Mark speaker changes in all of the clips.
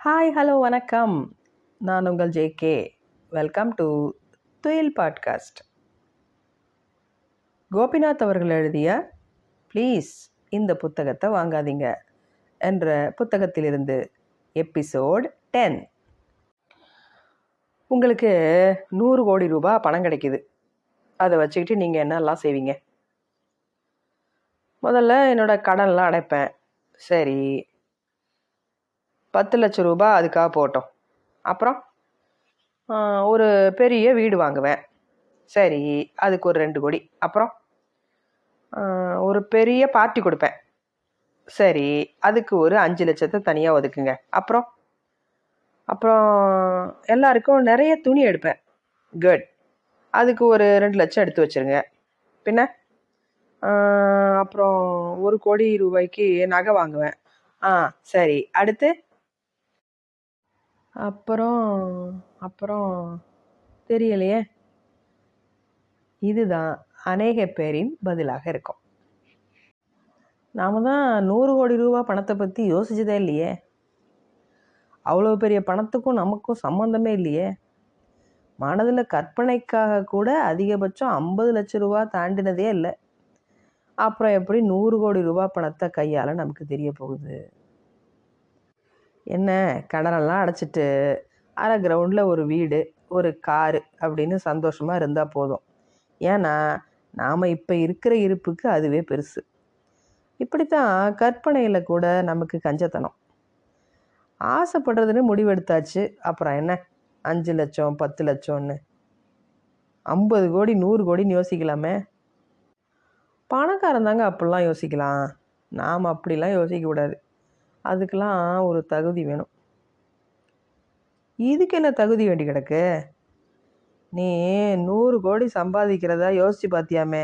Speaker 1: Hi hello வணக்கம். நான் உங்கள் ஜேகே. வெல்கம் டு துயில் பாட்காஸ்ட். கோபிநாத் அவர்கள் எழுதிய ப்ளீஸ் இந்த புத்தகத்தை வாங்காதீங்க என்ற புத்தகத்திலிருந்து எபிசோட் 10. உங்களுக்கு 100 கோடி ரூபாய் பணம் கிடைக்குது. அதை வச்சுக்கிட்டு நீங்கள் என்னெல்லாம் செய்வீங்க? முதல்ல என்னோடய கடன்லாம் அடைப்பேன். சரி, 10 லட்சம் ரூபாய் அதுக்காக போட்டோம். அப்புறம் ஒரு பெரிய வீடு வாங்குவேன். சரி, அதுக்கு ஒரு 2 கோடி. அப்புறம் ஒரு பெரிய பார்ட்டி கொடுப்பேன். சரி, அதுக்கு ஒரு 5 லட்சத்தை தனியாக ஒதுக்குங்க. அப்புறம் எல்லாருக்கும் நிறைய துணி எடுப்பேன். குட், அதுக்கு ஒரு 2 லட்சம் எடுத்து வச்சுருங்க. பின்ன அப்புறம் 1 கோடி ரூபாய்க்கு நகை வாங்குவேன். சரி, அடுத்து அப்புறம் தெரியலையே. இதுதான் அநேக பேரின் பதிலாக இருக்கும். நாம தான் 100 கோடி ரூபா பணத்தை பற்றி யோசிச்சதே இல்லையே. அவ்வளோ பெரிய பணத்துக்கும் நமக்கும் சம்மந்தமே இல்லையே. மனதில் கற்பனைக்காக கூட அதிகபட்சம் 50 லட்சம் ரூபா தாண்டினதே இல்லை. அப்புறம் எப்படி 100 கோடி ரூபா பணத்தை கையால் நமக்கு தெரிய போகுது? என்ன, கடனெல்லாம் அடைச்சிட்டு அரை கிரவுண்டில் ஒரு வீடு, ஒரு காரு அப்படின்னு சந்தோஷமாக இருந்தால் போதும். ஏன்னா நாம் இப்போ இருக்கிற இருப்புக்கு அதுவே பெருசு. இப்படித்தான் கற்பனையில் கூட நமக்கு கஞ்சத்தனம். ஆசைப்படுறதுன்னு முடிவெடுத்தாச்சு. அப்புறம் என்ன 5 லட்சம் 10 லட்சம்னு 50 கோடி 100 கோடின்னு யோசிக்கலாமே. பணக்காரன் தாங்க அப்படிலாம் யோசிக்கலாம். நாம் அப்படிலாம் யோசிக்கக்கூடாது. அதுக்கெல்லாம் ஒரு தகுதி வேணும். இதுக்கு என்ன தகுதி வேண்டி கிடக்கு? நீ 100 கோடி சம்பாதிக்கிறதா யோசிச்சு பார்த்தியாமே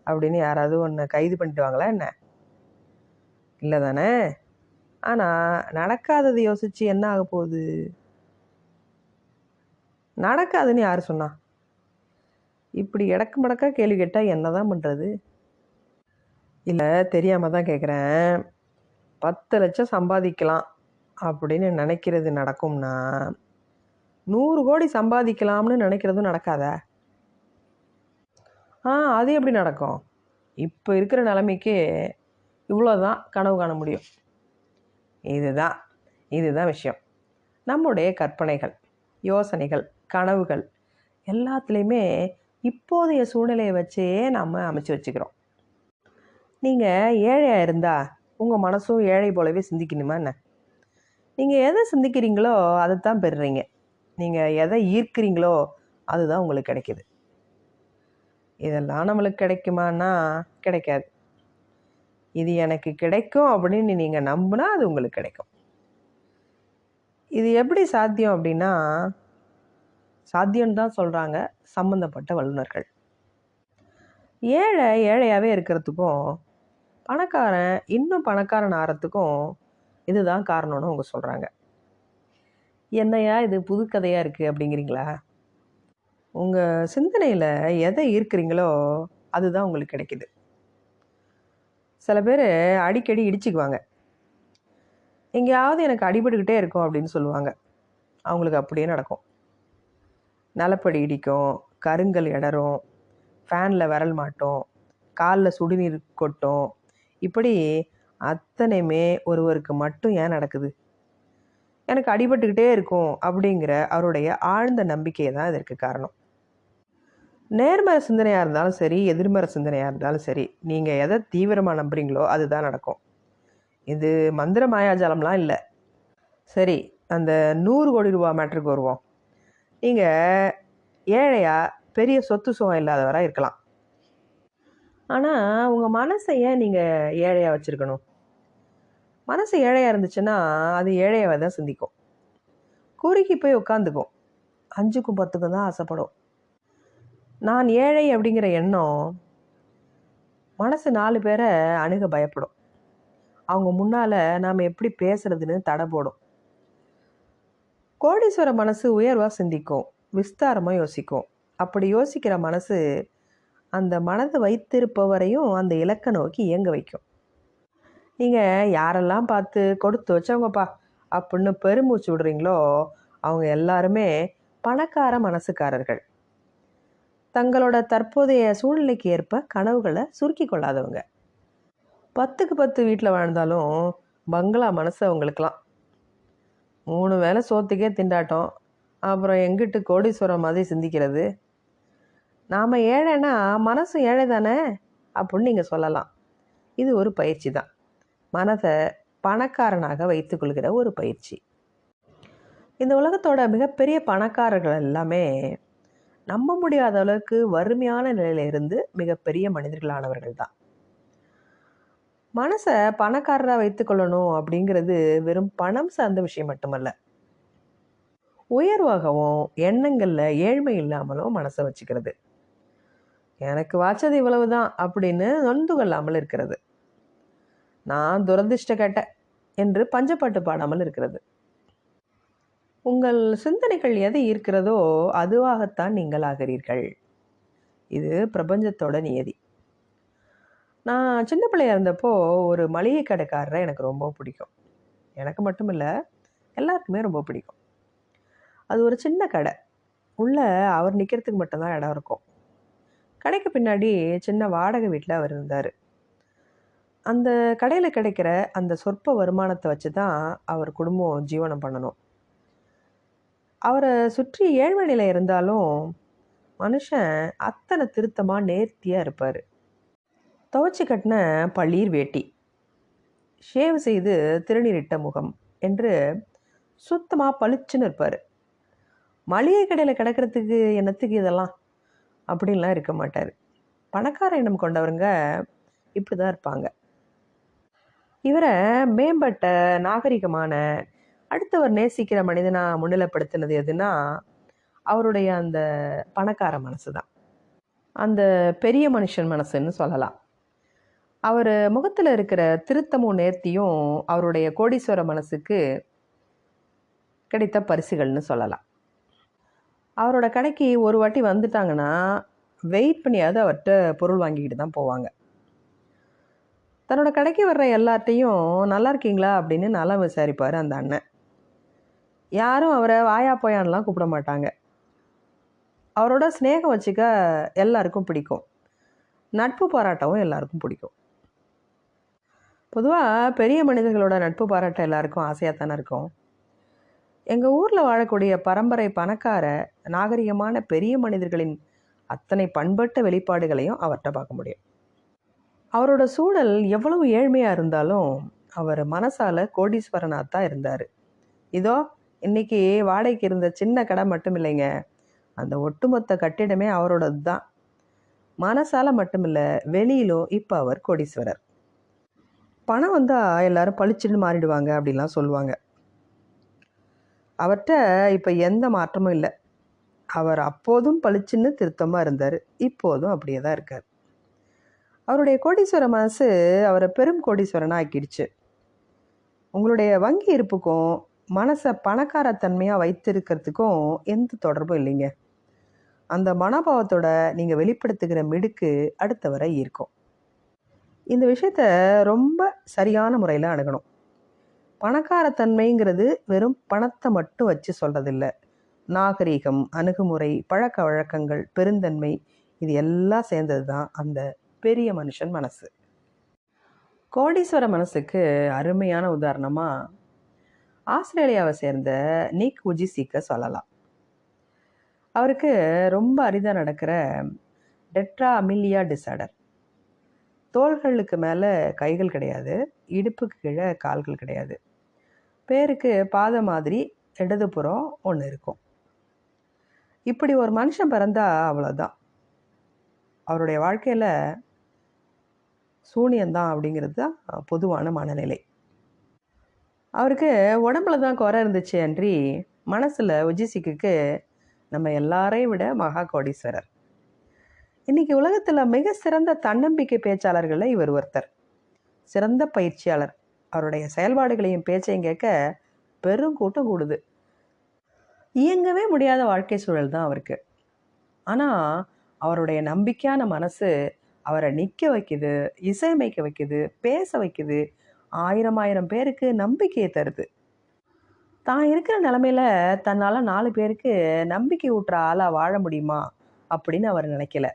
Speaker 1: அப்படின்னு யாராவது ஒன்று கைது பண்ணிட்டுவாங்களா என்ன? இல்லை தானே? ஆனால் நடக்காதது யோசிச்சு என்ன ஆக போகுது? நடக்காதுன்னு யார் சொன்னா? இப்படி இடக்கு மடக்கா கேள்வி கேட்டால் என்ன தான் பண்ணுறது? இல்லை, தெரியாமல் தான் கேட்குறேன். 10 லட்சம் சம்பாதிக்கலாம் அப்படின்னு நினைக்கிறது நடக்கும்னா 100 கோடி சம்பாதிக்கலாம்னு நினைக்கிறதும் நடக்காதா? அது எப்படி நடக்கும்? இப்போ இருக்கிற நிலைமைக்கு இவ்வளோதான் கனவு காண முடியும். இதுதான் விஷயம். நம்முடைய கற்பனைகள், யோசனைகள், கனவுகள் எல்லாத்துலேயுமே இப்போதைய சூழ்நிலையை வச்சே நம்ம அமைச்சு வச்சுக்கிறோம். நீங்கள் ஏழையாக இருந்தால் உங்கள் மனசும் ஏழை போலவே சிந்திக்கணுமா என்ன? நீங்கள் எதை சிந்திக்கிறீங்களோ அதைத்தான் பெறுறீங்க. நீங்கள் எதை ஈர்க்கிறீங்களோ அதுதான் உங்களுக்கு கிடைக்கிது. இதெல்லாம் நம்மளுக்கு கிடைக்குமான்னா கிடைக்காது. இது எனக்கு கிடைக்கும் அப்படின்னு நீங்கள் நம்பினா அது உங்களுக்கு கிடைக்கும். இது எப்படி சாத்தியம் அப்படின்னா, சாத்தியம்னு தான் சொல்கிறாங்க சம்மந்தப்பட்ட வல்லுநர்கள். ஏழையாகவே இருக்கிறதுக்கும் பணக்காரன் இன்னும் பணக்காரன் ஆகிறதுக்கும் இதுதான் காரணம்னு அவங்க சொல்கிறாங்க. என்னையா இது புது கதையாக இருக்குது அப்படிங்கிறீங்களா? உங்கள் சிந்தனையில் எதை ஈர்க்கிறீங்களோ அதுதான் உங்களுக்கு கிடைக்கிது. சில பேர் அடிக்கடி இடிச்சுக்குவாங்க. எங்கேயாவது எனக்கு அடிபட்டுக்கிட்டே இருக்கும் அப்படின்னு சொல்லுவாங்க. அவங்களுக்கு அப்படியே நடக்கும். நிலப்படி இடிக்கும், கருங்கல் இடரும், ஃபேனில் விரல் மாட்டோம், காலில் சுடுநீர் கொட்டும். இப்படி அத்தனையுமே ஒருவருக்கு மட்டும் ஏன் நடக்குது? எனக்கு அடிபட்டுக்கிட்டே இருக்கும் அப்படிங்கிற அவருடைய ஆழ்ந்த நம்பிக்கையை தான் இதற்கு காரணம். நேர்மறை சிந்தனையாக இருந்தாலும் சரி, எதிர்மறை சிந்தனையாக இருந்தாலும் சரி, நீங்கள் எதை தீவிரமாக நம்புறீங்களோ அதுதான் நடக்கும். இது மந்திர மாயாஜாலம்லாம் இல்லை. சரி, அந்த 100 கோடி ரூபா மேட்ருக்கு வருவோம். நீங்கள் ஏழையாக பெரிய சொத்து சுகம் இல்லாதவராக இருக்கலாம். ஆனால் உங்கள் மனசை ஏன் நீங்கள் ஏழையாக வச்சுருக்கணும்? மனசு ஏழையாக இருந்துச்சுன்னா அது ஏழையாக தான் சிந்திக்கும். குறுக்கி போய் உட்காந்துக்கும். 5க்கும் 10க்கும் தான் ஆசைப்படும். நான் ஏழை அப்படிங்கிற எண்ணம் மனசு 4 பேரை அணுக பயப்படும். அவங்க முன்னால் நாம் எப்படி பேசுறதுன்னு தடை போடும். கோடீஸ்வர மனசு உயர்வாக சிந்திக்கும், விஸ்தாரமாக யோசிக்கும். அப்படி யோசிக்கிற மனசு அந்த மனதை வைத்திருப்பவரையும் அந்த இலக்கை நோக்கி இயங்க வைக்கும். நீங்கள் யாரெல்லாம் பார்த்து கொடுத்து வச்சவங்கப்பா அப்படின்னு பெருமூச்சு விடுறீங்களோ அவங்க எல்லாருமே பணக்கார மனசுக்காரர்கள். தங்களோட தற்போதைய சூழ்நிலைக்கு ஏற்ப கனவுகளை சுருக்கி கொள்ளாதவங்க. 10க்கு 10 வீட்டில் வாழ்ந்தாலும் பங்களா மனசு அவங்களுக்கெல்லாம். 3 வேளை சோத்துக்கே திண்டாட்டம். அப்புறம் எங்கிட்டு கோடீஸ்வரம் மாதிரி சிந்திக்கிறது. நாம் ஏழைன்னா மனசு ஏழை தானே அப்படின்னு நீங்கள் சொல்லலாம். இது ஒரு பயிற்சி தான். மனதை பணக்காரனாக வைத்துக்கொள்கிற ஒரு பயிற்சி. இந்த உலகத்தோட மிகப்பெரிய பணக்காரர்கள் எல்லாமே நம்ப முடியாத அளவுக்கு வறுமையான நிலையில இருந்து மிகப்பெரிய மனிதர்களானவர்கள் தான். மனசை பணக்காரராக வைத்துக்கொள்ளணும் அப்படிங்கிறது வெறும் பணம் சார்ந்த விஷயம் மட்டுமல்ல. உயர்வாகவும் எண்ணங்களில் ஏழ்மை இல்லாமலும் மனசை வச்சுக்கிறது. எனக்கு வாச்சது இவ்வளவுதான் அப்படின்னு நொந்து கொள்ளாமல் இருக்கிறது. நான் துரதிர்ஷ்ட கேட்ட என்று பஞ்சப்பாட்டு பாடாமல் இருக்கிறது. உங்கள் சிந்தனைகள் எதை ஈர்க்கிறதோ அதுவாகத்தான் நீங்கள் ஆகிறீர்கள். இது பிரபஞ்சத்தோட நியதி. நான் சின்ன பிள்ளையா இருந்தப்போ ஒரு மளிகை கடைக்காரரை எனக்கு ரொம்ப பிடிக்கும். எனக்கு மட்டும் இல்லை, எல்லாருக்குமே ரொம்ப பிடிக்கும். அது ஒரு சின்ன கடை. உள்ள அவர் நிற்கிறதுக்கு மட்டும்தான் இடம் இருக்கும். கடைக்கு பின்னாடி சின்ன வாடகை வீட்டில் அவர் இருந்தார். அந்த கடையில் கிடைக்கிற அந்த சொற்ப வருமானத்தை வச்சு தான் அவர் குடும்பம் ஜீவனம் பண்ணணும். அவரை சுற்றி ஏழ்மை நிலை இருந்தாலும் மனுஷன் அத்தனை திருத்தமாக நேர்த்தியாக இருப்பார். துவைச்சி கட்டின பள்ளீர் வேட்டி, ஷேவ் செய்து திருநீரிட்ட முகம் என்று சுத்தமாக பளிச்சுன்னு இருப்பார். மளிகை கடையில் கிடக்கிறதுக்கு என்னத்துக்கு இதெல்லாம் அப்படின்லாம் இருக்க மாட்டார். பணக்கார எண்ணம் கொண்டவருங்க இப்படி தான் இருப்பாங்க. இவரை மேம்பட்ட நாகரிகமான அடுத்தவர் நேசிக்கிற மனிதனாக முன்னிலைப்படுத்தினது எதுனா அவருடைய அந்த பணக்கார மனசு தான். அந்த பெரிய மனுஷன் மனசுன்னு சொல்லலாம். அவர் முகத்தில் இருக்கிற திருத்தமும் நேர்த்தியும் அவருடைய கோடீஸ்வர மனசுக்கு கிடைத்த பரிசுகள்னு சொல்லலாம். அவரோட கடைக்கு ஒரு வாட்டி வந்துட்டாங்கன்னா வெயிட் பண்ணியாவது அவர்கிட்ட பொருள் வாங்கிக்கிட்டு தான் போவாங்க. தன்னோட கடைக்கு வர்ற எல்லார்ட்டையும் நல்லா இருக்கீங்களா அப்படின்னு நலம் விசாரிப்பார் அந்த அண்ணன். யாரும் அவரை வாயா போயான்லாம் கூப்பிட மாட்டாங்க. அவரோட ஸ்நேகம் வச்சுக்க எல்லாருக்கும் பிடிக்கும். நட்பு பாராட்டவும் எல்லாருக்கும் பிடிக்கும். பொதுவாக பெரிய மனிதர்களோட நட்பு பாராட்ட எல்லாருக்கும் ஆசையாக தானே இருக்கும். எங்கள் ஊரில் வாழக்கூடிய பரம்பரை பணக்கார நாகரிகமான பெரிய மனிதர்களின் அத்தனை பண்பட்ட வெளிப்பாடுகளையும் அவர்கிட்ட பார்க்க முடியும். அவரோட சூழல் எவ்வளவு ஏழ்மையாக இருந்தாலும் அவர் மனசால கோடீஸ்வரனாக தான் இருந்தார். இதோ இன்னைக்கு வாடகைக்கு இருந்த சின்ன கடை மட்டும் இல்லைங்க, அந்த ஒட்டுமொத்த கட்டிடமே அவரோடது தான். மனசால மட்டும் இல்லை, வெளியிலும் இப்போ அவர் கோடீஸ்வரர். பணம் வந்தால் எல்லாரும் பளிச்சுன்னு மாறிடுவாங்க அப்படின்லாம் சொல்லுவாங்க. அவர்கிட்ட இப்போ எந்த மாற்றமும் இல்லை. அவர் அப்போதும் பளிச்சுன்னு திருத்தமாக இருந்தார், இப்போதும் அப்படியே தான் இருக்கார். அவருடைய கோடீஸ்வர மனசு அவரை பெரும் கோடீஸ்வரனாக ஆக்கிடுச்சு. உங்களுடைய வங்கி இருப்புக்கும் மனசை பணக்காரத்தன்மையாக வைத்திருக்கிறதுக்கும் எந்த தொடர்பும் இல்லைங்க. அந்த மனோபாவத்தோட நீங்கள் வெளிப்படுத்துகிற மிடுக்கு அடுத்தவரை ஈர்க்கும். இந்த விஷயத்த ரொம்ப சரியான முறையில் அணுகணும். பணக்காரத்தன்மைங்கிறது வெறும் பணத்தை மட்டும் வச்சு சொல்கிறதில்ல. நாகரீகம், அணுகுமுறை, பழக்க வழக்கங்கள், பெருந்தன்மை, இது எல்லாம் சேர்ந்தது தான் அந்த பெரிய மனுஷன் மனசு. கோடீஸ்வர மனசுக்கு அருமையான உதாரணமாக ஆஸ்திரேலியாவை சேர்ந்த நிக் உஜிசிக்க சொல்லலாம். அவருக்கு ரொம்ப அரிதாக நடக்கிற டெட்ரா அமிலியா டிசார்டர். தோள்களுக்கு மேலே கைகள் கிடையாது, இடுப்புக்கு கீழே கால்கள் கிடையாது. பேருக்கு பாதம் மாதிரி இடதுபுறம் ஒன்று இருக்கும். இப்படி ஒரு மனுஷன் பிறந்தா அவ்வளோதான். அவருடைய வாழ்க்கையில் சூனியந்தான் அப்படிங்கிறது தான் பொதுவான மனநிலை. அவருக்கு உடம்புல தான் குறை இருந்துச்சு அன்றி மனசில் உஜிசிக்கு நம்ம எல்லாரையும் விட மகா கோடீஸ்வரர். இன்றைக்கி உலகத்தில் மிக சிறந்த தன்னம்பிக்கை பேச்சாளர்களில் இவர் ஒருத்தர். சிறந்த பயிற்சியாளர். அவருடைய செயல்பாடுகளையும் பேச்சையும் கேட்க பெருங்கூட்டம் கூடுது. இயங்கவே முடியாத வாழ்க்கை சூழல் தான் அவருக்கு. ஆனால் அவருடைய நம்பிக்கையான மனசு அவரை நிற்க வைக்குது, இசையமைக்க வைக்குது, பேச வைக்குது, ஆயிரம் பேருக்கு நம்பிக்கையை தருது. தான் இருக்கிற நிலமையில தன்னால் 4 பேருக்கு நம்பிக்கை ஊட்டுற ஆளாக வாழ முடியுமா அப்படின்னு அவர் நினைக்கல.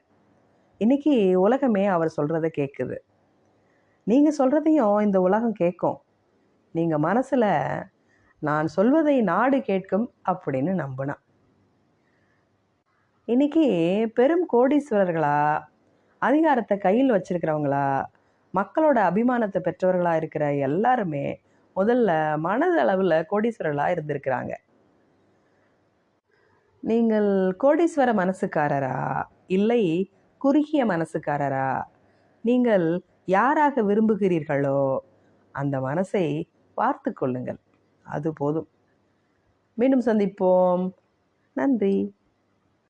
Speaker 1: இன்னைக்கு உலகமே அவர் சொல்கிறத கேட்குது. நீங்கள் சொல்கிறதையும் இந்த உலகம் கேட்கும். நீங்கள் மனசில் நான் சொல்வதை நாடு கேட்கும் அப்படின்னு நம்பினா. இன்னைக்கு பெரும் கோடீஸ்வரர்களா, அதிகாரத்தை கையில் வச்சிருக்கிறவங்களா, மக்களோட அபிமானத்தை பெற்றவர்களா இருக்கிற எல்லாருமே முதல்ல மனதளவில் கோடீஸ்வரர்களாக இருந்திருக்கிறாங்க. நீங்கள் கோடீஸ்வர மனசுக்காரரா, இல்லை குறுகிய மனசுக்காரரா? நீங்கள் யாராக விரும்புகிறீர்களோ அந்த மனசை பார்த்து கொள்ளுங்கள். அது போதும். மீண்டும் சந்திப்போம். நன்றி.